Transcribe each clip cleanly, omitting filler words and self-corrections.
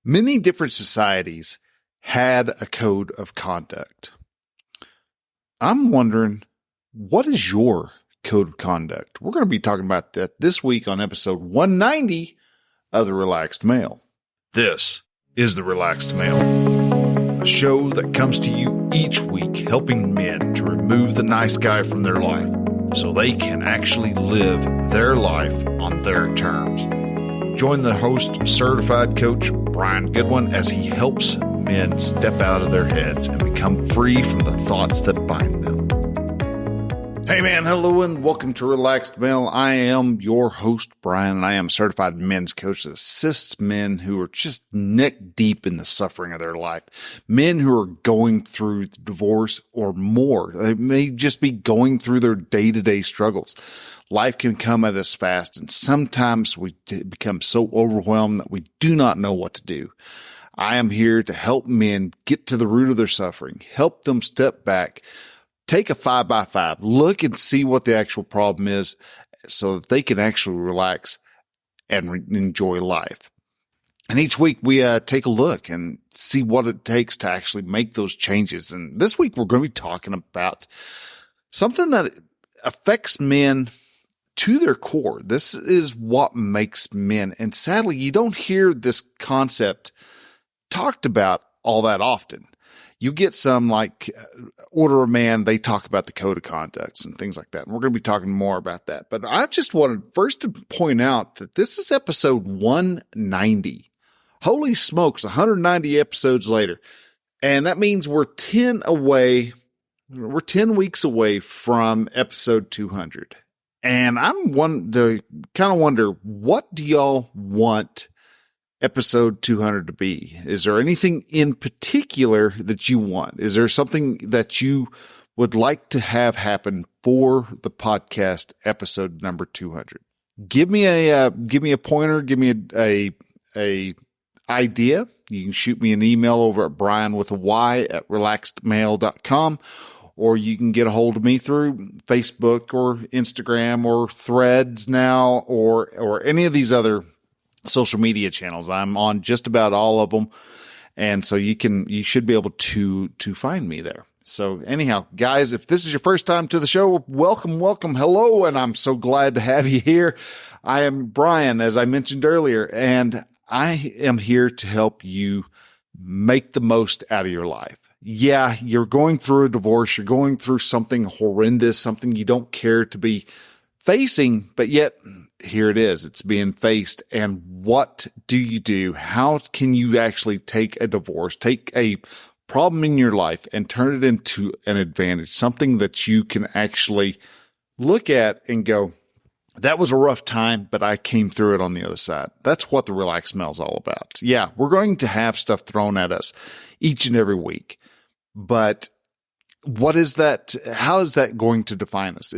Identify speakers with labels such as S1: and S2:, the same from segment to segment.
S1: Many different societies had a code of conduct. I'm wondering, what is your code of conduct? We're going to be talking about that this week on episode 190 of The Relaxed Male. This is The Relaxed Male, a show that comes to you each week helping men to remove the nice guy from their life so they can actually live their life on their terms. Join the host, certified coach Brian Goodwin, as he helps men step out of their heads and become free from the thoughts that bind them. Hey man, hello and welcome to Relaxed Male. I am your host, Brian, and I am a certified men's coach that assists men who are just neck deep in the suffering of their life. Men who are going through divorce or more. They may just be going through their day-to-day struggles. Life can come at us fast, and sometimes we become so overwhelmed that we do not know what to do. I am here to help men get to the root of their suffering, help them step back, take a 5x5, look and see what the actual problem is so that they can actually relax and enjoy life. And each week we take a look and see what it takes to actually make those changes. And this week we're going to be talking about something that affects men to their core. This is what makes men. And sadly, you don't hear this concept talked about all that often. You get some like Order of Man, they talk about the code of conducts and things like that. And we're going to be talking more about that. But I just wanted first to point out that this is episode 190. Holy smokes, 190 episodes later. And that means we're 10 weeks away from episode 200. And I'm wonder, what do y'all want episode 200 to be? Is there anything in particular that you want? Is there something that you would like to have happen for the podcast episode number 200? Give me a pointer. Give me a idea. You can shoot me an email over at brian@relaxedmail.com. Or you can get a hold of me through Facebook or Instagram or Threads now, or any of these other social media channels. I'm on just about all of them. And so you should be able to find me there. So anyhow, guys, if this is your first time to the show, welcome. Hello. And I'm so glad to have you here. I am Brian, as I mentioned earlier, and I am here to help you make the most out of your life. Yeah, you're going through a divorce. You're going through something horrendous, something you don't care to be facing, but yet here it is. It's being faced. And what do you do? How can you actually take a divorce, take a problem in your life and turn it into an advantage, something that you can actually look at and go, that was a rough time, but I came through it on the other side. That's what the Relaxed Male is all about. Yeah, we're going to have stuff thrown at us each and every week. But what is that? How is that going to define us?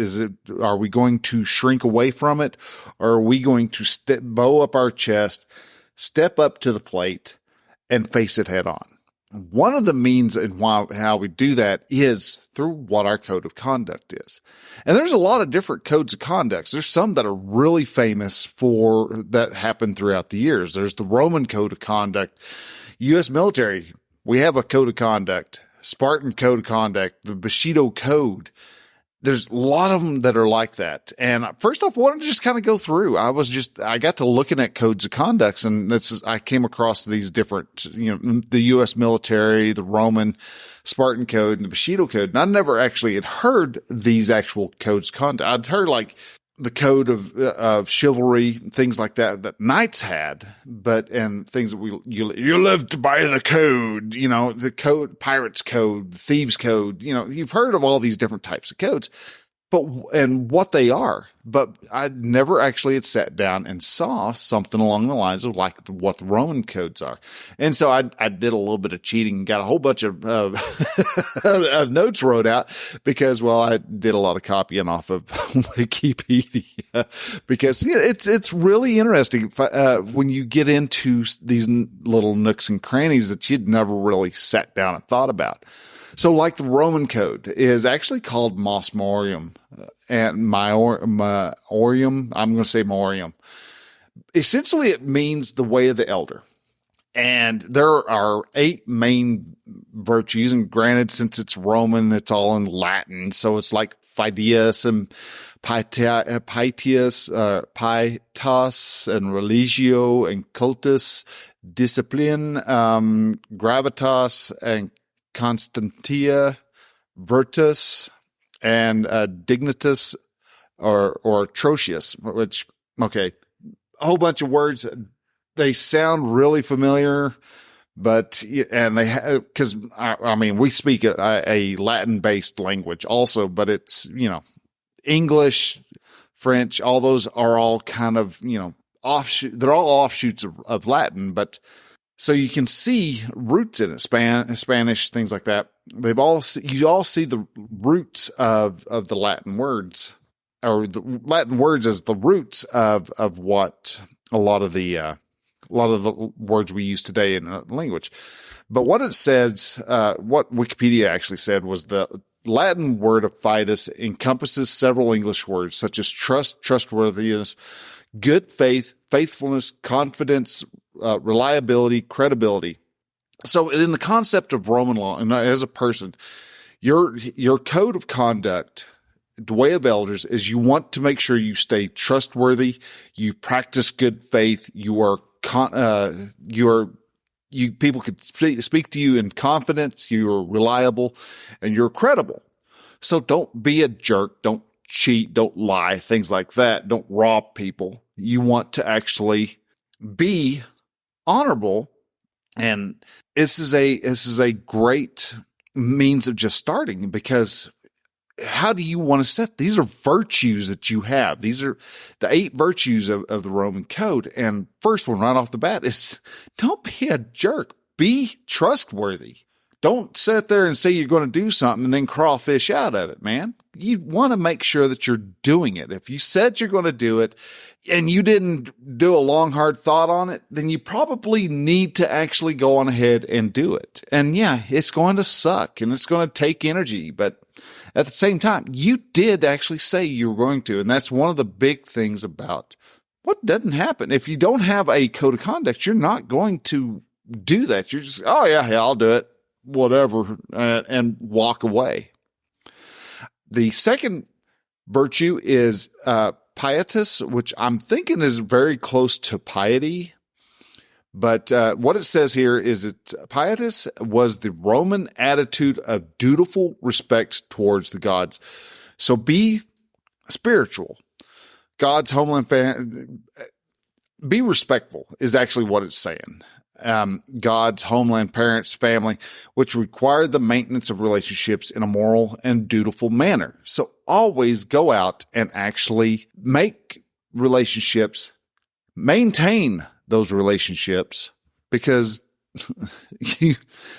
S1: Are we going to shrink away from it? Or are we going to bow up our chest, step up to the plate, and face it head on? One of the means and how we do that is through what our code of conduct is. And there's a lot of different codes of conduct. There's some that are really famous that happened throughout the years. There's the Roman code of conduct, U.S. military. We have a code of conduct. Spartan code of conduct, the Bushido code. There's a lot of them that are like that. And first off, I wanted to just kind of go through. I got to looking at codes of conducts, and I came across these different, the U.S. military, the Roman Spartan code, and the Bushido code. And I never actually had heard these actual codes of conduct. I'd heard like the code of chivalry, things like that knights had, and things that you lived by the code, the code, pirates code, thieves code, you've heard of all these different types of codes, and what they are. But I never actually had sat down and saw something along the lines of like what the Roman codes are. And so I did a little bit of cheating and got a whole bunch of of notes wrote out because, I did a lot of copying off of Wikipedia because it's really interesting when you get into these little nooks and crannies that you'd never really sat down and thought about. So like the Roman code is actually called Mos Maiorum and Maiorum. I'm going to say Maiorum. Essentially, it means the way of the elder. And there are 8 main virtues. And granted, since it's Roman, it's all in Latin. So it's like Fideas and Pietas, Pietas and Religio and Cultus, Disciplin, Gravitas and Constantia, Virtus and dignitas or atrocious, which, okay, a whole bunch of words. They sound really familiar, but, and they because I mean, we speak a Latin-based language also, but it's, English, French, all those are all kind of, they're all offshoots of Latin, but so you can see roots in it, Spanish, things like that. You all see the roots of the Latin words, or the Latin words as the roots of what a lot of the words we use today in the language. But what it says, what Wikipedia actually said was the Latin word of fides encompasses several English words such as trust, trustworthiness, good faith, faithfulness, confidence, reliability, credibility. So in the concept of Roman law, and as a person, your code of conduct, the way of elders, is you want to make sure you stay trustworthy, you practice good faith, people could speak to you in confidence, you're reliable, and you're credible. So don't be a jerk, don't cheat, don't lie, things like that. Don't rob people. You want to actually be honorable. And this is a great means of just starting, because how do you want to set? These are virtues that you have. These are the 8 virtues of the Roman code. And first one right off the bat is don't be a jerk. Be trustworthy. Don't sit there and say you're going to do something and then crawfish out of it, man. You want to make sure that you're doing it. If you said you're going to do it and you didn't do a long, hard thought on it, then you probably need to actually go on ahead and do it. And yeah, it's going to suck and it's going to take energy, but at the same time, you did actually say you were going to. And that's one of the big things about what doesn't happen. If you don't have a code of conduct, you're not going to do that. You're just, oh yeah, I'll do it, whatever, and walk away. The second virtue is pietas, which I'm thinking is very close to piety. But what it says here is that pietas was the Roman attitude of dutiful respect towards the gods. So be spiritual. God's homeland, be respectful is actually what it's saying. God's homeland, parents, family, which required the maintenance of relationships in a moral and dutiful manner. So always go out and actually make relationships, maintain those relationships, because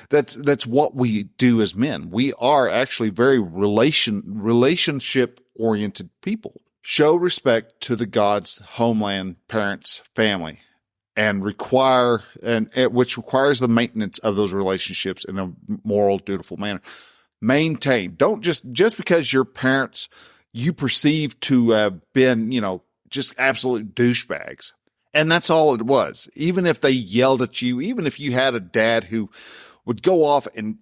S1: that's what we do as men. We are actually very relationship oriented people. Show respect to the God's homeland, parents, family, and which requires the maintenance of those relationships in a moral, dutiful manner. Maintain. Don't just because your parents you perceive to have been, just absolute douchebags. And that's all it was. Even if they yelled at you, even if you had a dad who would go off and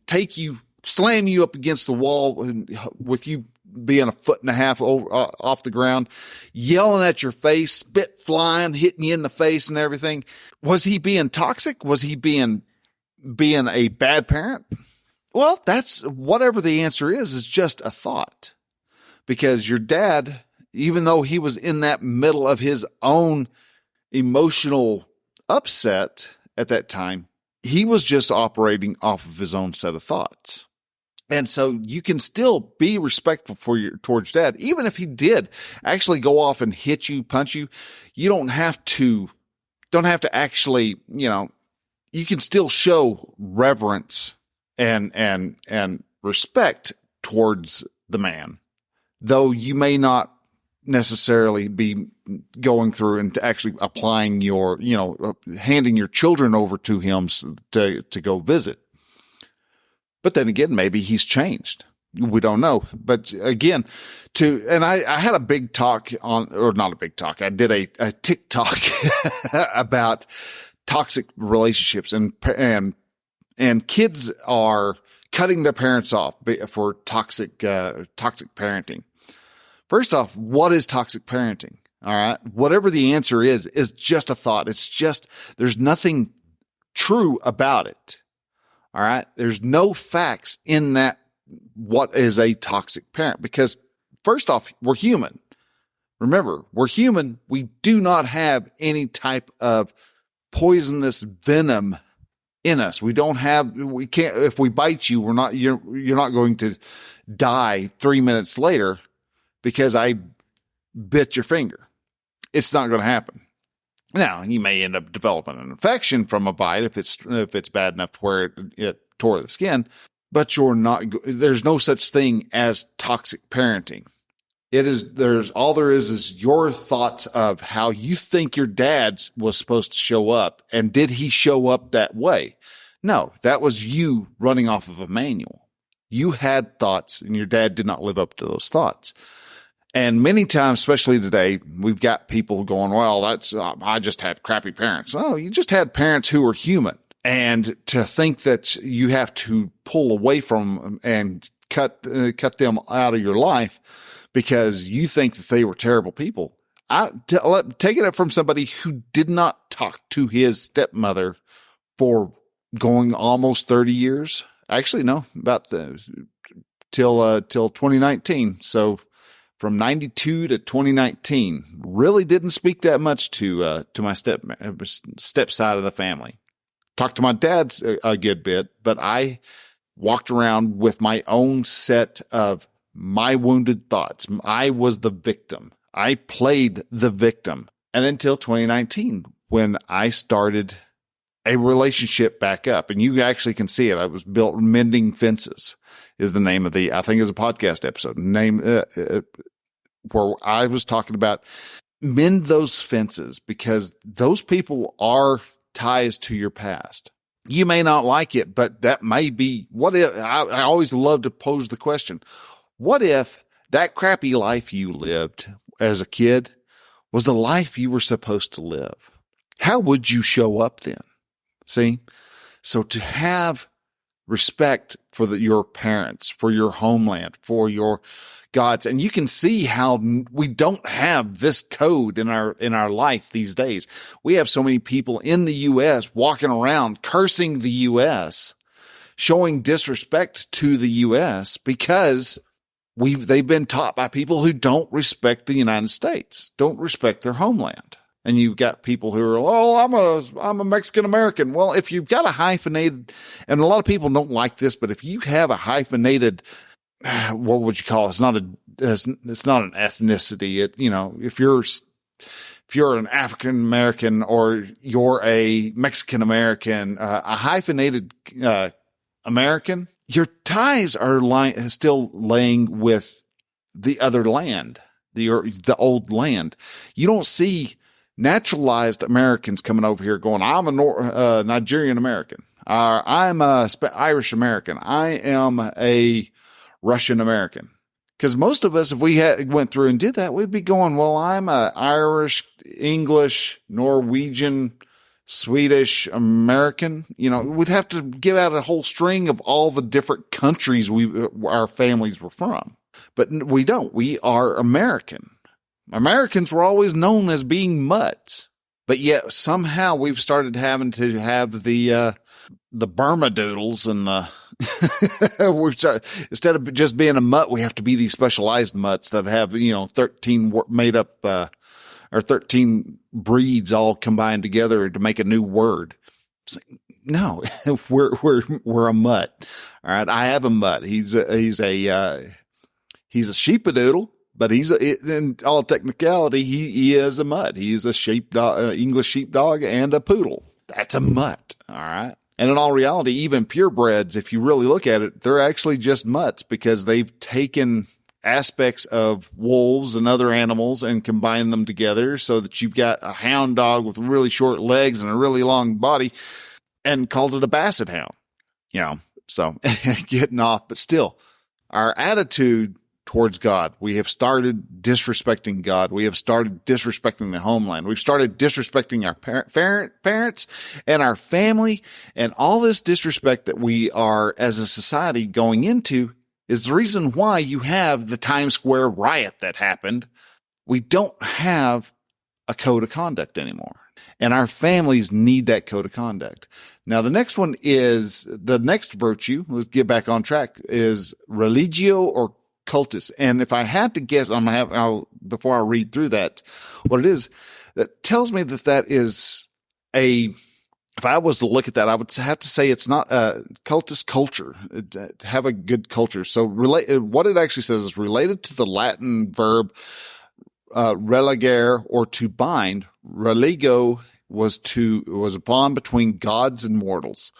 S1: slam you up against the wall and with you being 1.5 feet off the ground, yelling at your face, spit flying, hitting you in the face and everything. Was he being toxic? Was he being a bad parent? Well, that's whatever the answer is just a thought, because your dad, even though he was in that middle of his own emotional upset at that time, he was just operating off of his own set of thoughts. And so you can still be respectful towards dad, even if he did actually go off and hit you, punch you. You don't have to actually, you can still show reverence and respect towards the man, though you may not necessarily be going through and actually applying handing your children over to him to go visit. But then again, maybe he's changed. We don't know. But again, I had a big talk not a big talk. I did a TikTok about toxic relationships and kids are cutting their parents off for toxic parenting. First off, what is toxic parenting? All right. Whatever the answer is just a thought. It's just, there's nothing true about it. All right. There's no facts in that. What is a toxic parent? Because first off, we're human. Remember, we're human. We do not have any type of poisonous venom in us. We can't, if we bite you, you're not going to die 3 minutes later because I bit your finger. It's not going to happen. Now, you may end up developing an infection from a bite if it's bad enough to where it tore the skin, but there's no such thing as toxic parenting. All there is your thoughts of how you think your dad was supposed to show up. And did he show up that way? No, that was you running off of a manual. You had thoughts and your dad did not live up to those thoughts. And many times, especially today, we've got people going, well, I just had crappy parents. Oh, you just had parents who were human. And to think that you have to pull away from them and cut them out of your life because you think that they were terrible people. Taking it from somebody who did not talk to his stepmother for going almost 30 years. Actually, no, about till 2019. So from 92 to 2019, really didn't speak that much to my step side of the family. Talked to my dad a good bit, but I walked around with my own set of my wounded thoughts. I was the victim. I played the victim. And until 2019, when I started a relationship back up, and you actually can see it. I was built Mending Fences is the name of I think is a podcast episode where I was talking about mend those fences because those people are ties to your past. You may not like it, but that may be what if. I always love to pose the question, what if that crappy life you lived as a kid was the life you were supposed to live? How would you show up then? See? So to have respect for your parents, for your homeland, for your gods, and you can see how we don't have this code in our life these days. We have so many people in the U.S. walking around cursing the U.S., showing disrespect to the U.S. because they've been taught by people who don't respect the United States, don't respect their homeland. And you've got people who are, I'm a Mexican American. Well, if you've got a hyphenated, and a lot of people don't like this, but if you have a hyphenated, what would you call it? It's not an ethnicity. If you're an African American or you're a Mexican American, a hyphenated American, your ties are still laying with the other land, the old land. You don't see naturalized Americans coming over here going, I'm a Nigerian American. I'm a Irish American. I am a Russian American. Because most of us, if we went through and did that, we'd be going, well, I'm a Irish, English, Norwegian, Swedish, American. We'd have to give out a whole string of all the different countries our families were from. But we don't. We are American. Americans were always known as being mutts, but yet somehow we've started having to have the Burma doodles and instead of just being a mutt, we have to be these specialized mutts that have, 13 made up, or 13 breeds all combined together to make a new word. No, we're a mutt. All right. I have a mutt. He's a sheepadoodle. But in all technicality, he is a mutt. He is a sheepdog, English sheepdog, and a poodle. That's a mutt. All right. And in all reality, even purebreds, if you really look at it, they're actually just mutts because they've taken aspects of wolves and other animals and combined them together so that you've got a hound dog with really short legs and a really long body and called it a basset hound. So getting off, but still our attitude towards God. We have started disrespecting God. We have started disrespecting the homeland. We've started disrespecting our parents and our family, and all this disrespect that we are as a society going into is the reason why you have the Times Square riot that happened. We don't have a code of conduct anymore, and our families need that code of conduct. Now, the next one is the next virtue. Let's get back on track, is religio or cultus. And if I had to guess, before I read through that, what it is, that tells me that is if I was to look at that, I would have to say it's not a cultus culture, have a good culture. So what it actually says is related to the Latin verb, religare, or to bind. Religio was a bond between gods and mortals.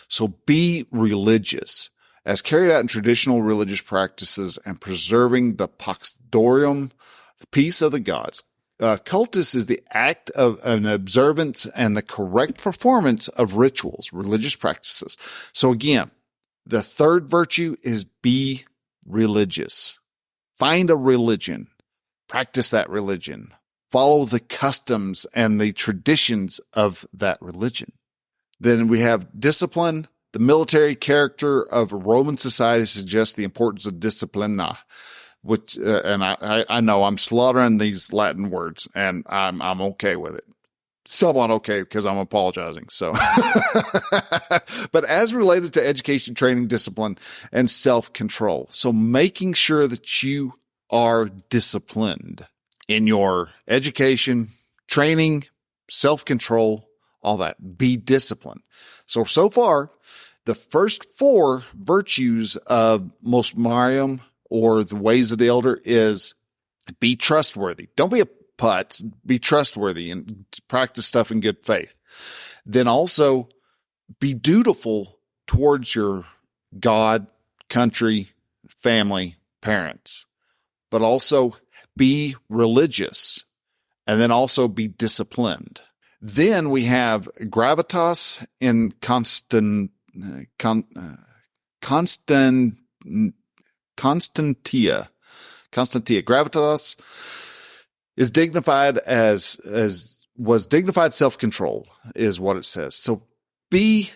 S1: So be religious, as carried out in traditional religious practices and preserving the pax deorum, the peace of the gods. Cultus is the act of an observance and the correct performance of rituals, religious practices. So again, the third virtue is be religious. Find a religion. Practice that religion. Follow the customs and the traditions of that religion. Then we have discipline. The military character of Roman society suggests the importance of disciplina, which, and I know I'm slaughtering these Latin words, and I'm okay with it. Somewhat okay, because I'm apologizing. So, but as related to education, training, discipline, and self-control. So making sure that you are disciplined in your education, training, self-control, all that. Be disciplined. So far, the first four virtues of Mos Maiorum, or the ways of the elder, is be trustworthy. Don't be a putz. Be trustworthy and practice stuff in good faith. Then also be dutiful towards your God, country, family, parents, but also be religious, and then also be disciplined. Then we have gravitas in Constantia. Gravitas is dignified was dignified self-control, is what it says. So be,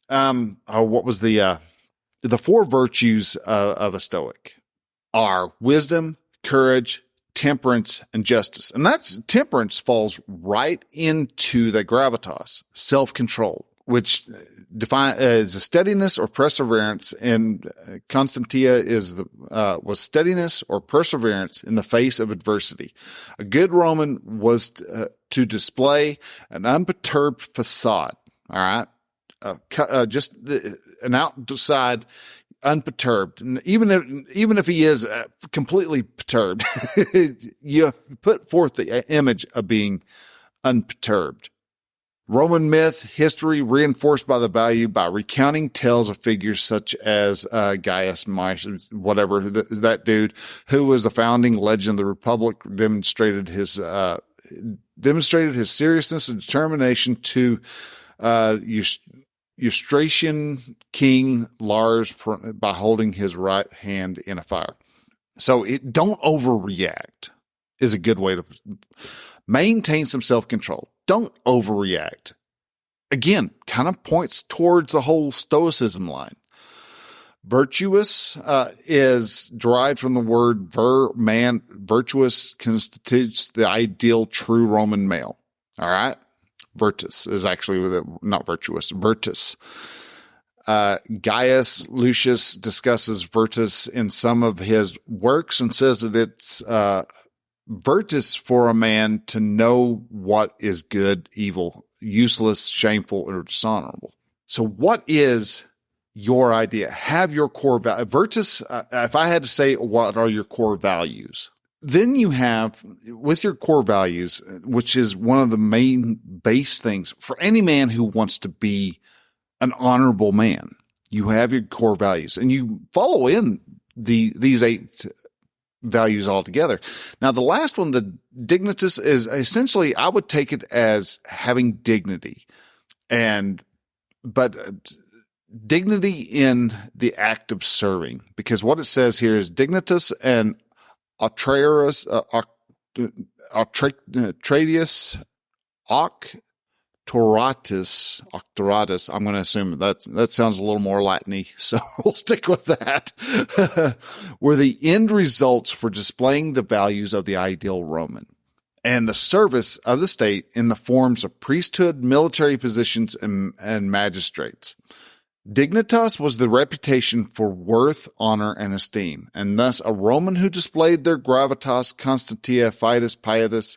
S1: what was the four virtues of a Stoic are wisdom, courage, temperance, and justice. And temperance falls right into the gravitas, self-control, which define as a steadiness or perseverance. And Constantia was steadiness or perseverance in the face of adversity. A good Roman was to display an unperturbed façade. All right. Just an outside unperturbed. And even if he is completely perturbed, you put forth the image of being unperturbed. Roman myth, history reinforced by the value by recounting tales of figures such as Gaius Mucius, whatever, that dude who was the founding legend of the Republic, demonstrated his seriousness and determination to Etruscan king Lars by holding his right hand in a fire. So don't overreact is a good way to maintain some self-control. Don't overreact. Again, kind of points towards the whole Stoicism line. Virtuous is derived from the word man. Virtuous constitutes the ideal true Roman male. All right. Virtus is actually not virtuous. Virtus. Gaius Lucilius discusses virtus in some of his works and says that it's virtus for a man to know what is good, evil, useless, shameful, or dishonorable. So what is your idea? Have your core value. Virtus, if I had to say what are your core values, then you have with your core values, which is one of the main base things for any man who wants to be an honorable man. You have your core values and you follow in these 8 values altogether. Now, the last one, the dignitas, is essentially, I would take it as having dignity, but dignity in the act of serving, because what it says here is dignitas and auctrarius, auctradius, octoratus. I'm going to assume that sounds a little more Latin-y, so we'll stick with that. Were the end results for displaying the values of the ideal Roman and the service of the state in the forms of priesthood, military positions, and magistrates. Dignitas was the reputation for worth, honor, and esteem, and thus a Roman who displayed their gravitas, Constantia, fides,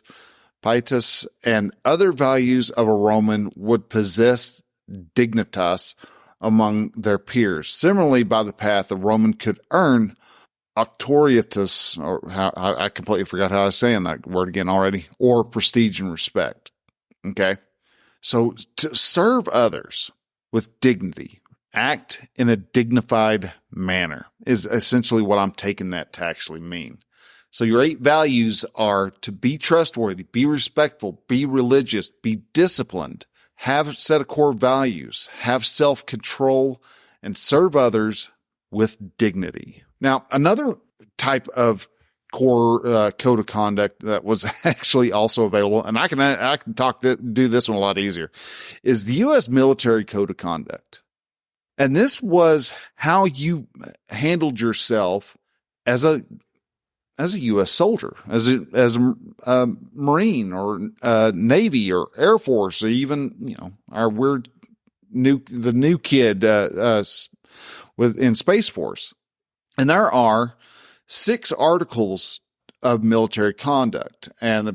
S1: Pietas, and other values of a Roman would possess dignitas among their peers. Similarly, by the path, a Roman could earn auctoritas, or I completely forgot how I was saying that word again already, or prestige and respect. Okay? So to serve others with dignity, act in a dignified manner is essentially what I'm taking that to actually mean. So your 8 values are to be trustworthy, be respectful, be religious, be disciplined, have a set of core values, have self-control, and serve others with dignity. Now, another type of core code of conduct that was actually also available, and I can do this one a lot easier, is the U.S. military code of conduct. And this was how you handled yourself as a U.S. soldier, as a Marine or Navy or Air Force, or even, the new kid in Space Force. And there are 6 articles of military conduct, and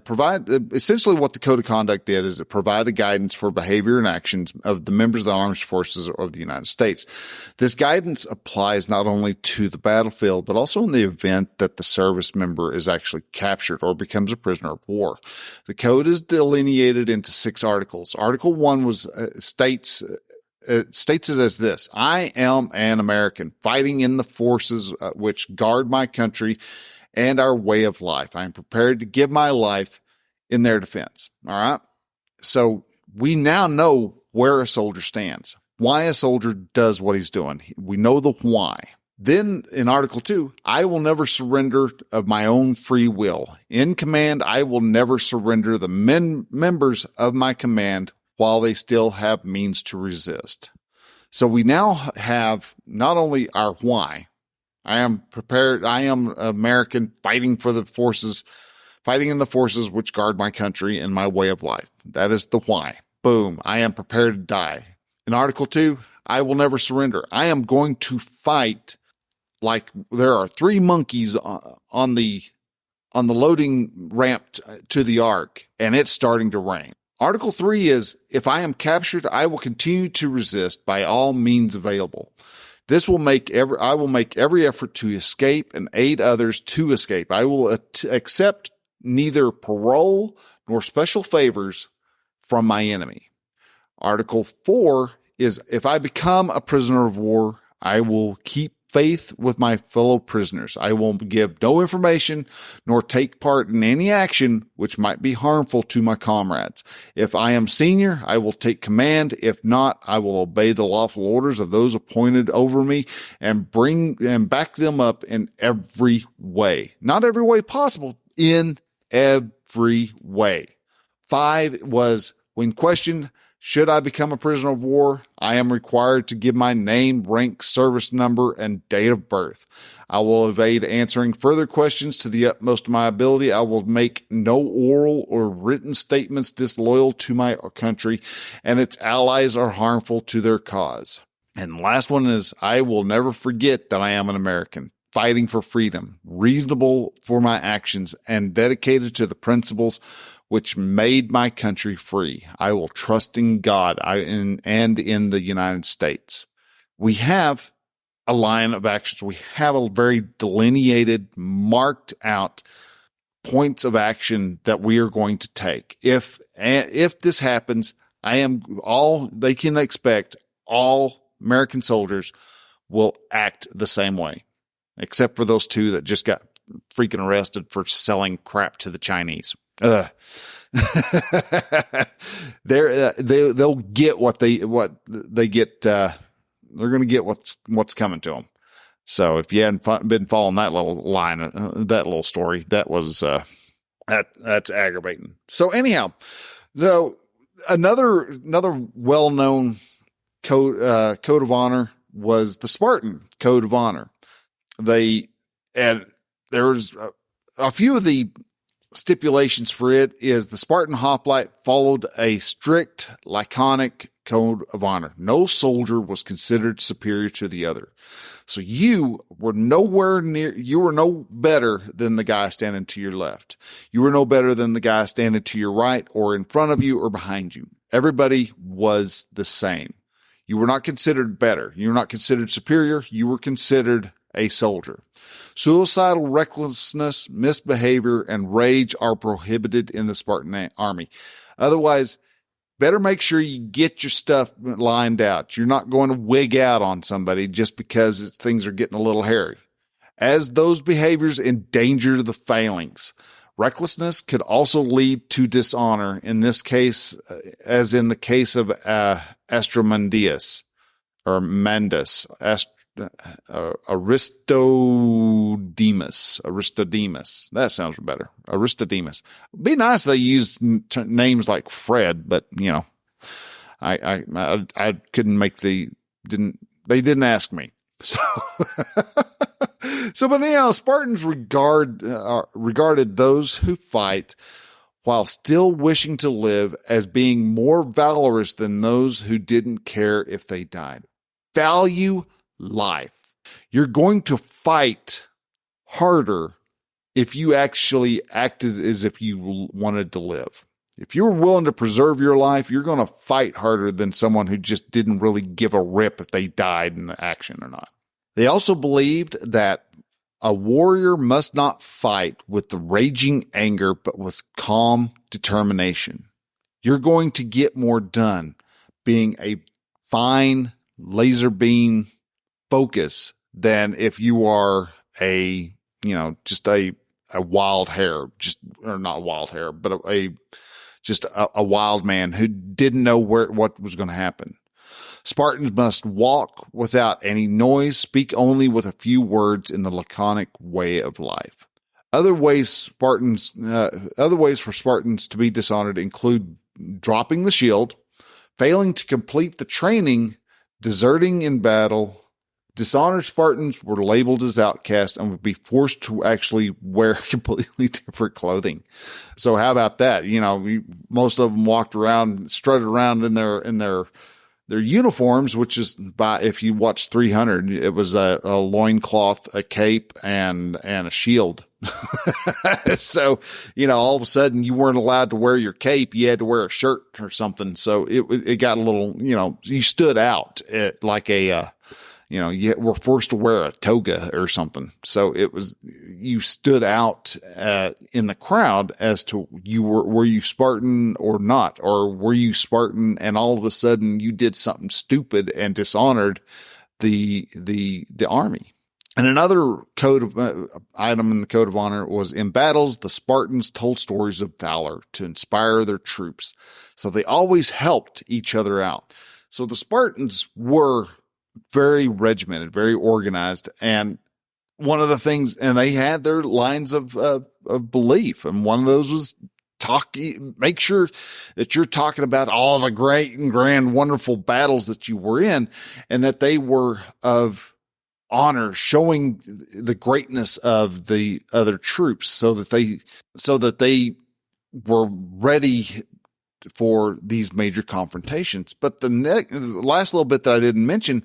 S1: essentially what the code of conduct did is it provided guidance for behavior and actions of the members of the armed forces of the United States. This guidance applies not only to the battlefield, but also in the event that the service member is actually captured or becomes a prisoner of war. The code is delineated into 6 articles. Article 1 states it as this: I am an American fighting in the forces which guard my country and our way of life. I am prepared to give my life in their defense. All right. So we now know where a soldier stands, why a soldier does what he's doing. We know the why. Then in Article 2, I will never surrender of my own free will. In command, I will never surrender the members of my command while they still have means to resist. So we now have not only our why. I am prepared. I am American fighting in the forces which guard my country and my way of life. That is the why. Boom. I am prepared to die. In Article 2, I will never surrender. I am going to fight like there are 3 monkeys on the loading ramp to the ark, and it's starting to rain. Article 3 is, if I am captured, I will continue to resist by all means available. I will make every effort to escape and aid others to escape. I will accept neither parole nor special favors from my enemy. Article 4 is, if I become a prisoner of war, I will keep faith with my fellow prisoners. I will give no information nor take part in any action which might be harmful to my comrades. If I am senior, I will take command. If not, I will obey the lawful orders of those appointed over me and back them up in every way. Not every way possible, in every way. 5 was, when questioned, should I become a prisoner of war, I am required to give my name, rank, service number, and date of birth. I will evade answering further questions to the utmost of my ability. I will make no oral or written statements disloyal to my country and its allies or harmful to their cause. And the last one is, I will never forget that I am an American, fighting for freedom, reasonable for my actions, and dedicated to the principles which made my country free. I will trust in God and in the United States. We have a line of actions. We have a very delineated, marked out points of action that we are going to take. If this happens, they can expect all American soldiers will act the same way, except for those 2 that just got freaking arrested for selling crap to the Chinese. They'll get what they get get what's coming to them. So if you hadn't been following that little line, that little story, that was, that's aggravating. So anyhow, though, another well-known code of honor was the Spartan code of honor. And there's a few of the stipulations for it is the Spartan hoplite followed a strict laconic code of honor. No soldier was considered superior to the other. So you were no better than the guy standing to your left. You were no better than the guy standing to your right or in front of you or behind you. Everybody was the same. You were not considered better. You were not considered superior. You were considered a soldier. Suicidal recklessness, misbehavior, and rage are prohibited in the Spartan army. Otherwise, better make sure you get your stuff lined out. You're not going to wig out on somebody just because things are getting a little hairy, as those behaviors endanger the phalanx. Recklessness could also lead to dishonor, in this case, as in the case of Astromandius or Mandus, Aristodemus. That sounds better. Aristodemus. It'd be nice if they used names like Fred, but I couldn't make they didn't ask me. So, but anyhow, Spartans regarded those who fight while still wishing to live as being more valorous than those who didn't care if they died. Value life. You're going to fight harder if you actually acted as if you wanted to live. If you're willing to preserve your life, you're going to fight harder than someone who just didn't really give a rip if they died in the action or not. They also believed that a warrior must not fight with the raging anger, but with calm determination. You're going to get more done being a fine laser beam focus than if you are just a wild hare, a wild man who didn't know what was going to happen. Spartans must walk without any noise, speak only with a few words in the laconic way of life. Other ways for Spartans to be dishonored include dropping the shield, failing to complete the training, deserting in battle. Dishonored Spartans were labeled as outcasts and would be forced to actually wear completely different clothing. So how about that? Most of them walked around, strutted around in their uniforms, which is if you watch 300, it was a loincloth, a cape, and a shield. So, all of a sudden you weren't allowed to wear your cape. You had to wear a shirt or something. So it got a little, you stood out like you were forced to wear a toga or something. So you stood out in the crowd as to were you Spartan or not, or were you Spartan and all of a sudden you did something stupid and dishonored the army. And another item in the code of honor was, in battles, the Spartans told stories of valor to inspire their troops. So they always helped each other out. So the Spartans were very regimented, very organized. And one of the things, and they had their lines of belief. And one of those was make sure that you're talking about all the great and grand, wonderful battles that you were in, and that they were of honor, showing the greatness of the other troops so that they were ready for these major confrontations. But the last little bit that I didn't mention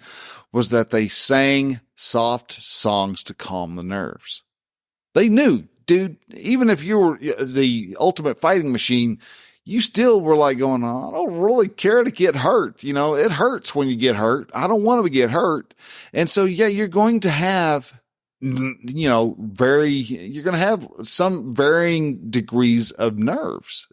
S1: was that they sang soft songs to calm the nerves. They knew, dude, even if you were the ultimate fighting machine, you still were like going, I don't really care to get hurt. It hurts when you get hurt. I don't want to get hurt. And so, you're going to have, you're going to have some varying degrees of nervousness,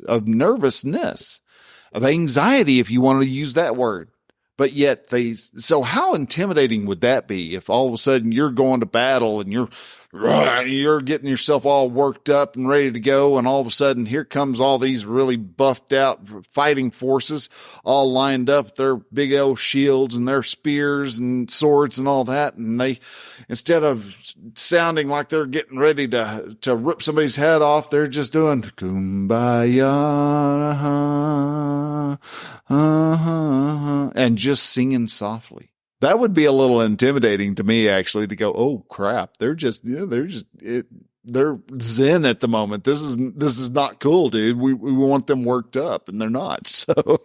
S1: of anxiety, if you want to use that word. But yet so how intimidating would that be if all of a sudden you're going to battle and you're you're getting yourself all worked up and ready to go. And all of a sudden, here comes all these really buffed out fighting forces all lined up with their big old shields and their spears and swords and all that. And they, instead of sounding like they're getting ready to rip somebody's head off, they're just doing kumbaya, and just singing softly. That would be a little intimidating to me, actually, to go, oh crap, they're zen at the moment. This is not cool, dude. We want them worked up, and they're not. So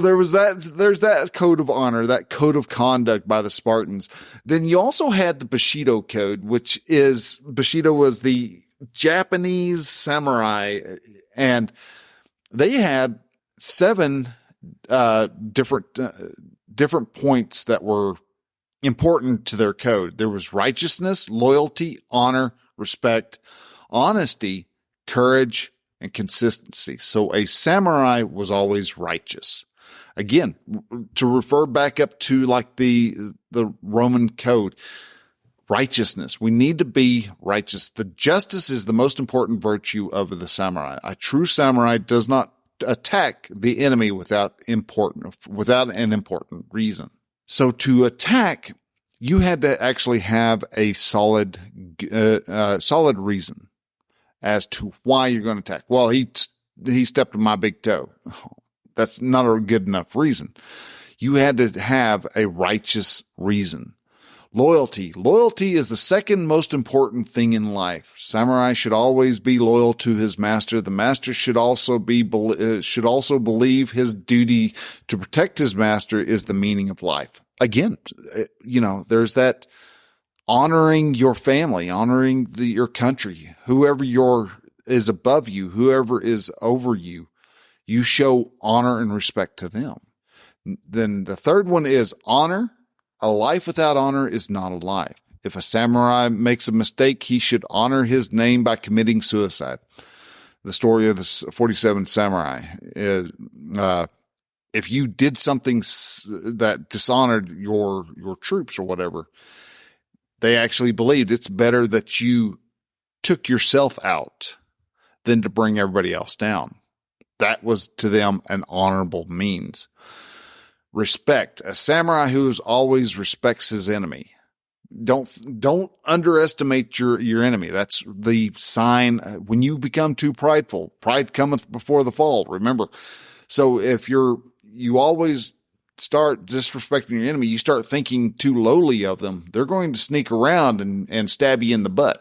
S1: there's that code of honor, that code of conduct by the Spartans. Then you also had the Bushido code, Bushido was the Japanese samurai, and they had 7 different points that were important to their code. There was righteousness, loyalty, honor, respect, honesty, courage, and consistency. So a samurai was always righteous. Again, to refer back up to like the Roman code, righteousness. We need to be righteous. The justice is the most important virtue of the samurai. A true samurai does not attack the enemy without an important reason. So to attack, you had to actually have a solid reason as to why you're going to attack. Well, he stepped on my big toe. That's not a good enough reason. You had to have a righteous reason. Loyalty is the second most important thing in life. Samurai should always be loyal to his master. The master should also believe his duty to protect his master is the meaning of life. Again, there's that honoring your family, honoring your country, whoever is above you, whoever is over you, you show honor and respect to them. Then the third one is honor. A life without honor is not a life. If a samurai makes a mistake, he should honor his name by committing suicide. The story of the 47 samurai is, if you did something that dishonored your troops or whatever, they actually believed it's better that you took yourself out than to bring everybody else down. That was to them an honorable means. Respect. A samurai who always respects his enemy. Don't underestimate your enemy. That's the sign when you become too prideful. Pride cometh before the fall. Remember. So if you always start disrespecting your enemy, you start thinking too lowly of them, they're going to sneak around and stab you in the butt.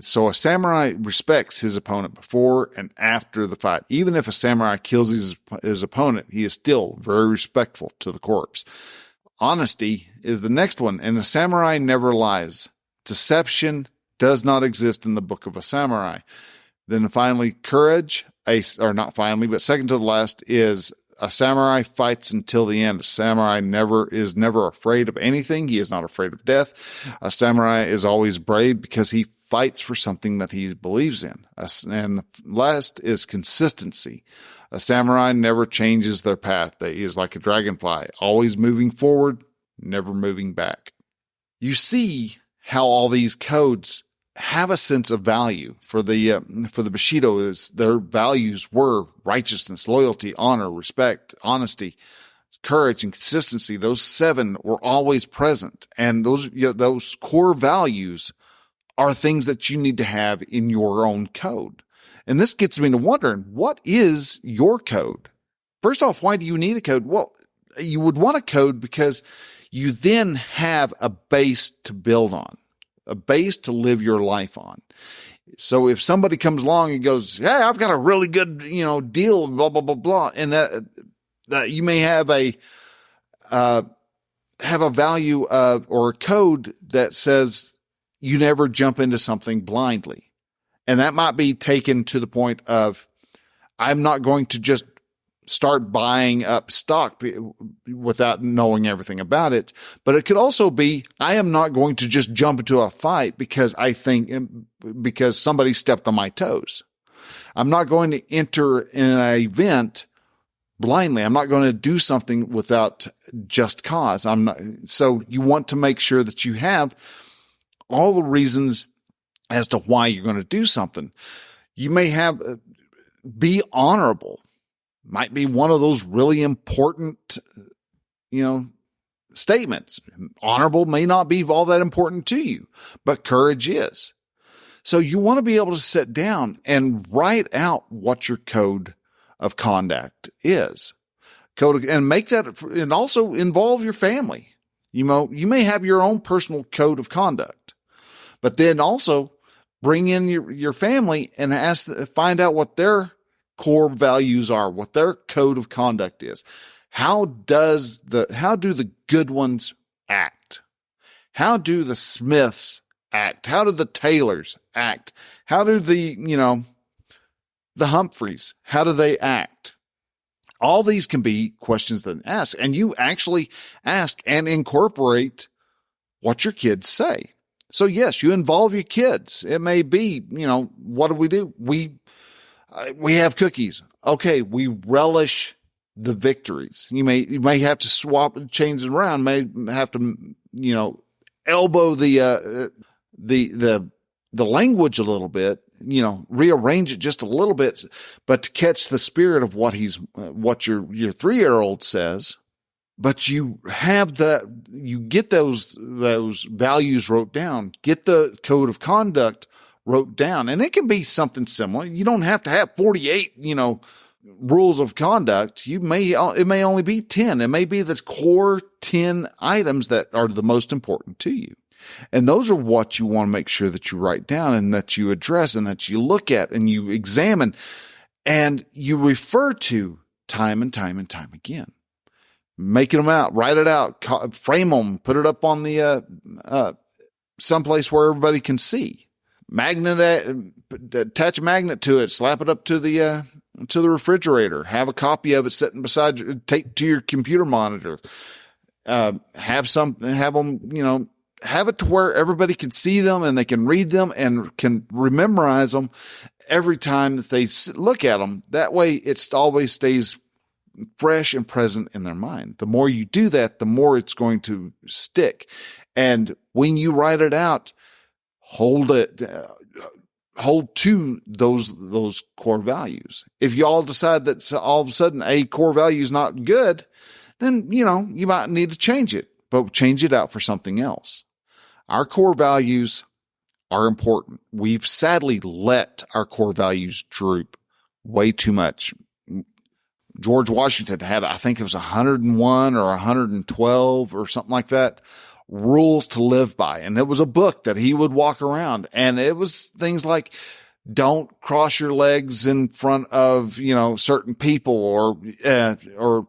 S1: So a samurai respects his opponent before and after the fight. Even if a samurai kills his opponent, he is still very respectful to the corpse. Honesty is the next one, and a samurai never lies. Deception does not exist in the book of a samurai. Then finally, courage, second to the last is a samurai fights until the end. A samurai is never afraid of anything. He is not afraid of death. A samurai is always brave because he fights for something that he believes in. And the last is consistency. A samurai never changes their path. He is like a dragonfly, always moving forward, never moving back. You see how all these codes have a sense of value. For the Bushido, their values were righteousness, loyalty, honor, respect, honesty, courage, and consistency. Those 7 were always present. And those core values are things that you need to have in your own code. And this gets me to wondering, what is your code? First off, why do you need a code? Well, you would want a code because you then have a base to build on, a base to live your life on. So if somebody comes along and goes, hey, I've got a really good, deal, blah, blah, blah, blah. And that you may have a value or a code that says you never jump into something blindly. And that might be taken to the point of, I'm not going to just start buying up stock without knowing everything about it. But it could also be, I am not going to just jump into a fight because somebody stepped on my toes. I'm not going to enter in an event blindly. I'm not going to do something without just cause. So you want to make sure that you have all the reasons as to why you're going to do something. You may have, be honorable, might be one of those really important, statements. Honorable may not be all that important to you, but courage is. So you want to be able to sit down and write out what your code of conduct is. And make that, and also involve your family. You may have your own personal code of conduct, but then also bring in your family and find out what their core values are, what their code of conduct is. How do the good ones act? How do the Smiths act? How do the Taylors act? How do the Humphreys, how do they act? All these can be questions that ask, and you actually ask and incorporate what your kids say. So yes, you involve your kids. It may be, what do? We have cookies. Okay. We relish the victories. You may have to change it around, may have to, elbow the language a little bit, rearrange it just a little bit, but to catch the spirit of what your 3-year-old says. But you get those values wrote down, get the code of conduct wrote down, and it can be something similar. You don't have to have 48, rules of conduct. It may only be 10. It may be the core 10 items that are the most important to you. And those are what you want to make sure that you write down and that you address and that you look at and you examine and you refer to time and time and time again. Making them out, write it out, frame them, put it up on the someplace where everybody can see. Attach a magnet to it, slap it up to the refrigerator. Have a copy of it sitting beside you, take to your computer monitor. Have them, have it to where everybody can see them and they can read them and can memorize them every time that they look at them. That way it always stays fresh and present in their mind. The more you do that, the more it's going to stick. And when you write it out, hold to those core values. If you all decide that all of a sudden a core value is not good, then, you might need to change it, but change it out for something else. Our core values are important. We've sadly let our core values droop way too much. George Washington had, I think it was 101 or 112 or something like that, rules to live by. And it was a book that he would walk around. And it was things like, don't cross your legs in front of, certain people or,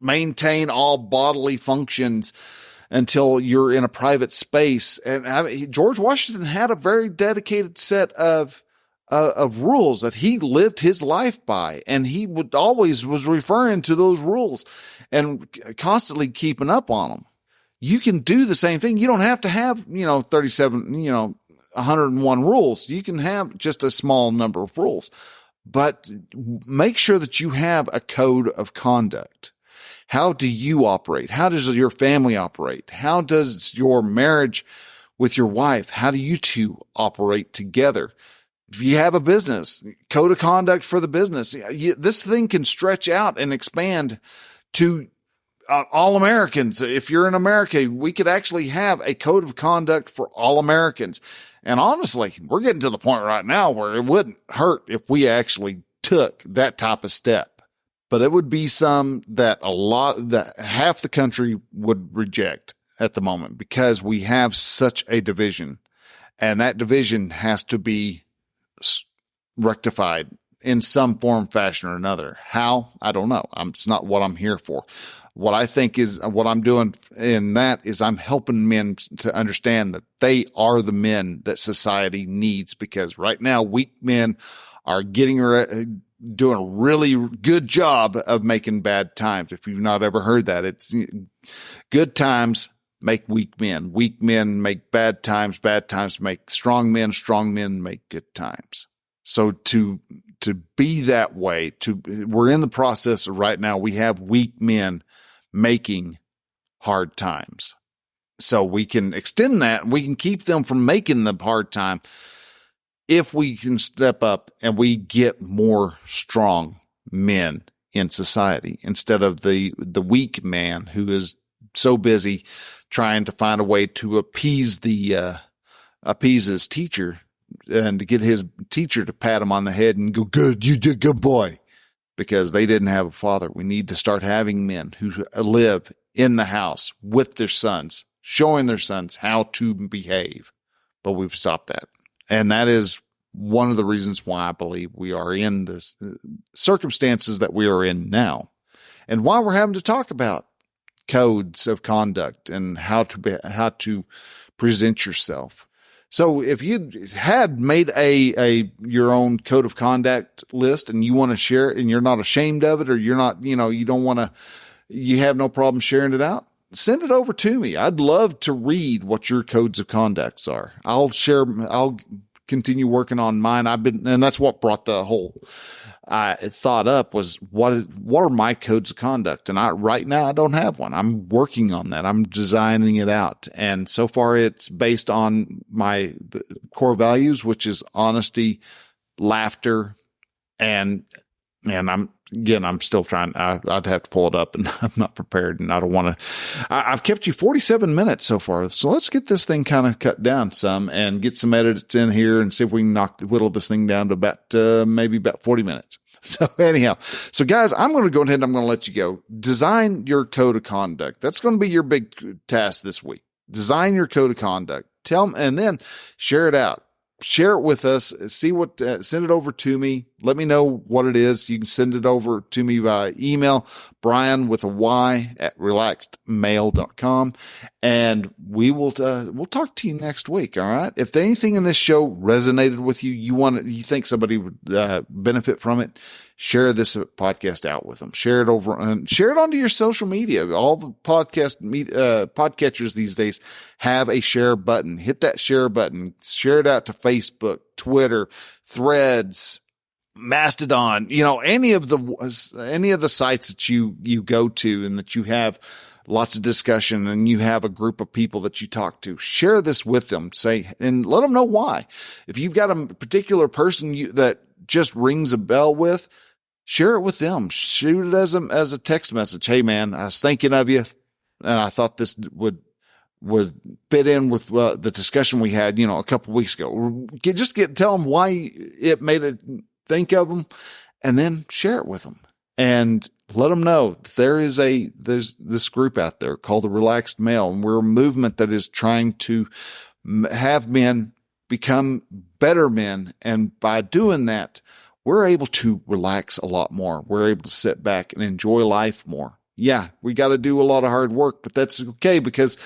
S1: maintain all bodily functions until you're in a private space. And George Washington had a very dedicated set of rules that he lived his life by. And he was referring to those rules and constantly keeping up on them. You can do the same thing. You don't have to have, 37, 101 rules. You can have just a small number of rules, but make sure that you have a code of conduct. How do you operate? How does your family operate? How does your marriage with your wife? How do you two operate together? If you have a business, code of conduct for the business, this thing can stretch out and expand to all Americans. If you're in America, we could actually have a code of conduct for all Americans. And honestly, we're getting to the point right now where it wouldn't hurt if we actually took that type of step. But it would be some that half the country would reject at the moment because we have such a division, and that division has to be rectified in some form, fashion, or another. How? I don't know. It's not what I'm here for. What I think is what I'm doing in that is I'm helping men to understand that they are the men that society needs, because right now weak men are doing a really good job of making bad times. If you've not ever heard that, it's good times make weak men make bad times make strong men make good times. So to be that way, we're in the process of right now, we have weak men making hard times. So we can extend that and we can keep them from making the hard time if we can step up and we get more strong men in society instead of the weak man who is so busy trying to find a way to appease his teacher and to get his teacher to pat him on the head and go, good, you did good boy, because they didn't have a father. We need to start having men who live in the house with their sons, showing their sons how to behave. But we've stopped that. And that is one of the reasons why I believe we are in the circumstances that we are in now, and why we're having to talk about codes of conduct and how to present yourself. So if you had made your own code of conduct list and you want to share it and you're not ashamed of it, or you're not, you have no problem sharing it out, send it over to me. I'd love to read what your codes of conducts are. I'll continue working on mine. And that's what brought the whole thought up, was what are my codes of conduct? And right now I don't have one. I'm working on that. I'm designing it out. And so far it's based on the core values, which is honesty, laughter, and I'm still trying. I'd have to pull it up, and I'm not prepared, and I don't want to. I've kept you 47 minutes so far, so let's get this thing kind of cut down some and get some edits in here and see if we can whittle this thing down to about maybe about 40 minutes. So anyhow, guys, I'm going to go ahead and I'm going to let you go. Design your code of conduct. That's going to be your big task this week. Design your code of conduct. And then share it out. Share it with us. Send it over to me. Let me know what it is. You can send it over to me via email, Brian with a Y at relaxedmail.com. And we'll talk to you next week. All right. If anything in this show resonated with you, you think somebody would benefit from it, share this podcast out with them. Share it over and share it onto your social media. All the podcatchers these days have a share button. Hit that share button. Share it out to Facebook, Twitter, Threads, Mastodon, any of the sites that you go to and that you have lots of discussion and you have a group of people that you talk to. Share this with them. And let them know why. If you've got a particular person that just rings a bell with, share it with them. Shoot it as a text message. Hey man, I was thinking of you, and I thought this would fit in with the discussion we had, a couple of weeks ago. Tell them why it made it think of them, and then share it with them and let them know there's this group out there called the Relaxed Male. And we're a movement that is trying to have men become better men. And by doing that, we're able to relax a lot more. We're able to sit back and enjoy life more. Yeah, we got to do a lot of hard work, but that's okay because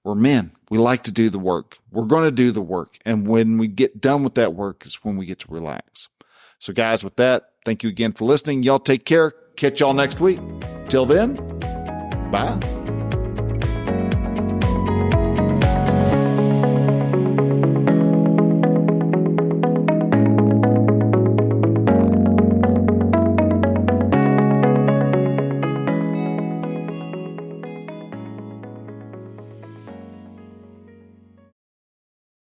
S1: we're men. We like to do the work. We're going to do the work. And when we get done with that work is when we get to relax. So guys, with that, thank you again for listening. Y'all take care. Catch y'all next week. Till then, bye.